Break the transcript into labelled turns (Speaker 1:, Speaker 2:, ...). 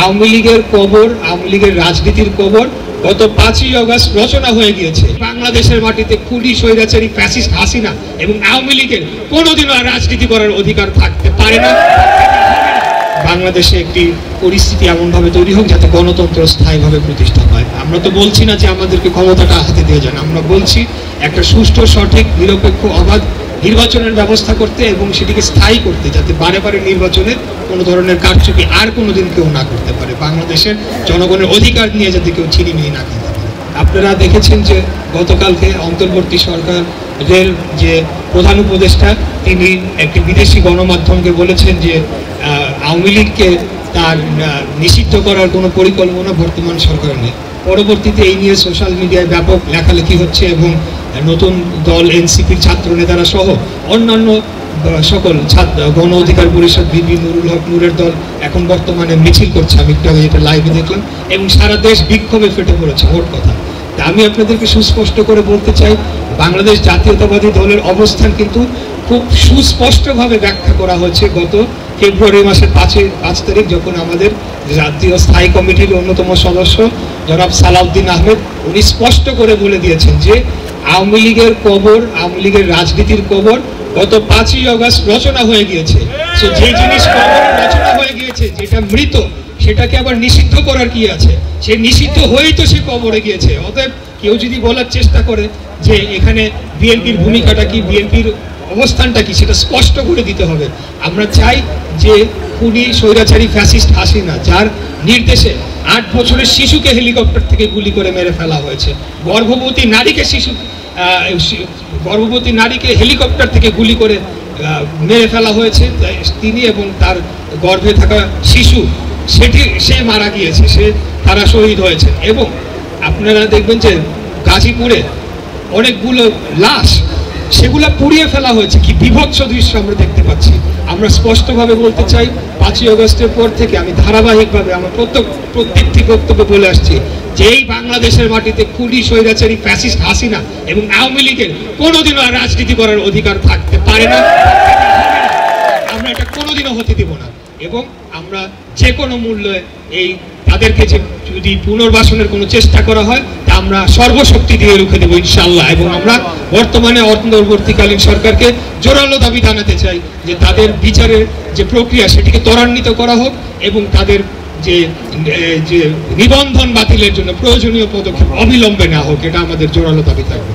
Speaker 1: আওয়ামী লীগের কবর, আওয়ামী লীগের রাজনীতির কবর গত 5ই আগস্ট রচনা হয়ে গিয়েছে। বাংলাদেশের মাটিতে খুনি স্বৈরাচারী ফ্যাসিস্ট হাসিনা এবং আওয়ামী লীগের কোনোদিনও আর রাজনীতি করার অধিকার থাকতে পারে না। বাংলাদেশে একটি পরিস্থিতি এমনভাবে তৈরি হোক যাতে গণতন্ত্র স্থায়ীভাবে প্রতিষ্ঠা পায়। আমরা তো বলছি না যে আমাদেরকে ক্ষমতাটা হাতে দিয়ে যান, আমরা বলছি একটা সুষ্ঠু, সঠিক, নিরপেক্ষ, অবাধ নির্বাচনের ব্যবস্থা করতে এবং সেটিকে স্থায়ী করতে, যাতে বারে বারে নির্বাচনের কোনো ধরনের কারচুপি আর কোনোদিন কেউ না করতে পারে। বাংলাদেশের জনগণের অধিকার নিয়ে যাতে কেউ ছিনিমিনি না খেতে পারে। আপনারা দেখেছেন যে গতকালকে অন্তর্বর্তী সরকারের যে প্রধান উপদেষ্টা, তিনি একটি বিদেশি গণমাধ্যমকে বলেছেন যে আওয়ামী লীগকে তার নিষিদ্ধ করার কোনো পরিকল্পনা বর্তমান সরকার নেই। পরবর্তীতে এই নিয়ে সোশ্যাল মিডিয়ায় ব্যাপক লেখালেখি হচ্ছে এবং নতুন দল এনসিপির ছাত্র নেতারা সহ অন্যান্য সকল গণ অধিকার পরিষদ, বিবি নুরুল হক নূরের দল এখন বর্তমানে মিছিল করছে। আমি একটু আগে যেটা লাইভে দেখলাম, এবং সারা দেশ বিক্ষোভে ফেটে পড়েছে। মোট কথা, তা আমি আপনাদেরকে সুস্পষ্ট করে বলতে চাই, বাংলাদেশ জাতীয়তাবাদী দলের অবস্থান কিন্তু খুব সুস্পষ্টভাবে ব্যাখ্যা করা হয়েছে গত ফেব্রুয়ারি মাসের 5 তারিখ, যখন আমাদের জাতীয় স্থায়ী কমিটির অন্যতম সদস্য জনাব সালাউদ্দিন আহমেদ, উনি স্পষ্ট করে বলে দিয়েছেন যে আওয়ামী লীগের কবর, আওয়ামী লীগের রাজনীতির কবর গত 5ই আগস্ট রচনা হয়ে গিয়েছে। তো যে জিনিস কবর রচনা হয়ে গিয়েছে, যেটা মৃত, সেটাকে আবার নিষিদ্ধ করার কি আছে? সে নিষিদ্ধ হয়েই তো সে কবরে গিয়েছে। অতএব কেউ যদি বলার চেষ্টা করে যে এখানে বিএনপির ভূমিকাটা কি, বিএনপির অবস্থানটা কি, সেটা স্পষ্ট করে দিতে হবে। আমরা চাই যে খুনি স্বৈরাচারী ফ্যাসিস্ট হাসিনা, যার নির্দেশে 8 বছরের শিশুকে হেলিকপ্টার থেকে গুলি করে মেরে ফেলা হয়েছে, গর্ভবতী নারীকে হেলিকপ্টার থেকে গুলি করে মেরে ফেলা হয়েছে, তিনি এবং তার গর্ভে থাকা শিশু, সে মারা গিয়েছে, তারা শহীদ হয়েছে। এবং আপনারা দেখবেন যে গাজীপুরে অনেকগুলো লাশ, সেগুলা পুড়িয়ে ফেলা হয়েছে। কি বিভৎস দৃশ্য আমরা দেখতে পাচ্ছি। আমরা স্পষ্টভাবে বলতে চাই, 5ই আগস্টের পর থেকে আমি ধারাবাহিকভাবে আমার প্রত্যেকটি বক্তব্যে বলে আসছি যে এই বাংলাদেশের মাটিতে খুনি স্বৈরাচারী ফ্যাসিস্ট হাসিনা এবং আওয়ামী লীগের কোনোদিনও আর রাজনীতি করার অধিকার থাকতে পারে না। আমরা এটা কোনোদিনও হতে দেব না, এবং আমরা যে কোনো মূল্যে তাদেরকে যদি পুনর্বাসনের কোনো চেষ্টা করা হয়, তা আমরা সর্বশক্তি দিয়ে রুখে দেবো ইনশাআল্লাহ। এবং আমরা বর্তমানে অন্তর্বর্তীকালীন সরকারকে জোরালো দাবি জানাতে চাই যে তাদের বিচারের যে প্রক্রিয়া, সেটিকে ত্বরান্বিত করা হোক এবং তাদের যে নিবন্ধন বাতিলের জন্য প্রয়োজনীয় পদক্ষেপ অবিলম্বে নেওয়া হোক। এটা আমাদের জোরালো দাবি থাকবে।